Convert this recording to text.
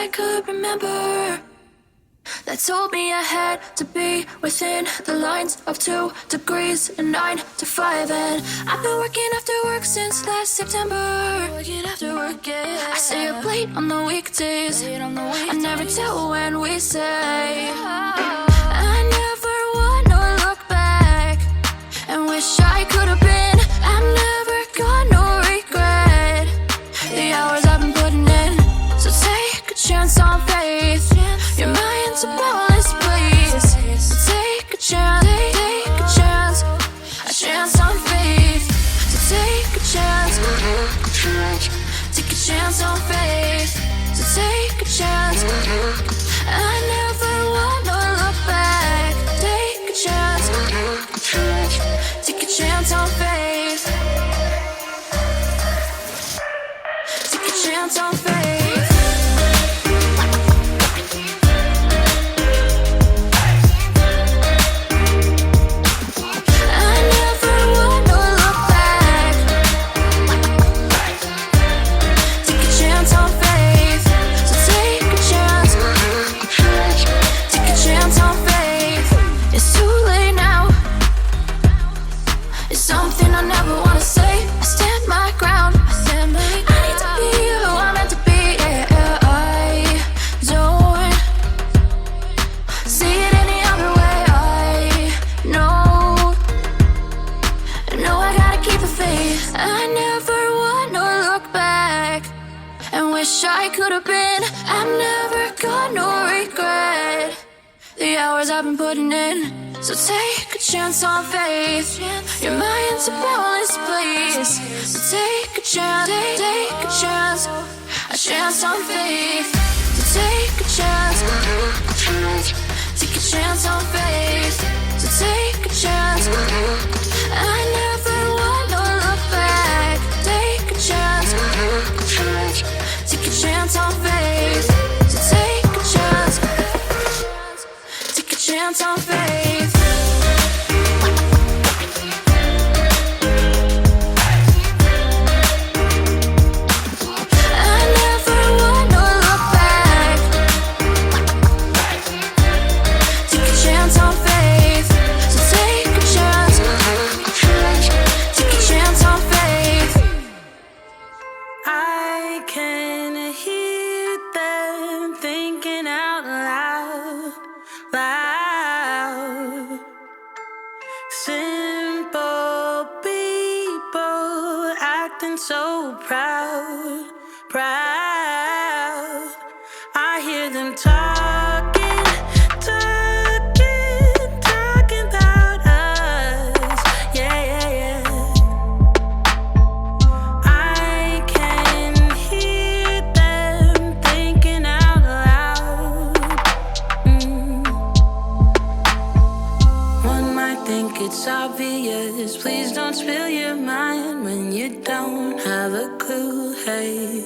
I could remember that told me I had to be within the lines of 2 degrees and 9 to 5. And I've been working after work since last September. Working after work, yeah. I stay up late on the weekdays. I never tell when we say. I never wanna look back and wish I could have been. I've never got no regret. The hours I've been putting in, so take a chance on faith. Your mind's a boundless place. So take a chance, take a chance on faith. So take a chance, take a chance on faith. So take a chance. I never wanna look back. Take a chance, take a chance on faith. Take a chance on faith. I could have been. I've never got no regret. The hours I've been putting in, so take a chance on faith. Your mind's a boundless place. So take a chance, take a chance on faith. So take a chance, take a chance on faith. So take a chance. I never wanna look back. Take a chance. Take a chance on faith. So take a chance. Take a chance on faith. I never wanna look back. Take a chance on faith. So take a chance. Take a chance on faith. I can hear them thinking out loud, loud. Simple people acting so proud, proud. I hear them talking, talking, talking about us. Yeah, yeah, yeah. I can hear them thinking out loud. One might think it's obvious. Please don't spill your mind when you don't have a clue. Hey.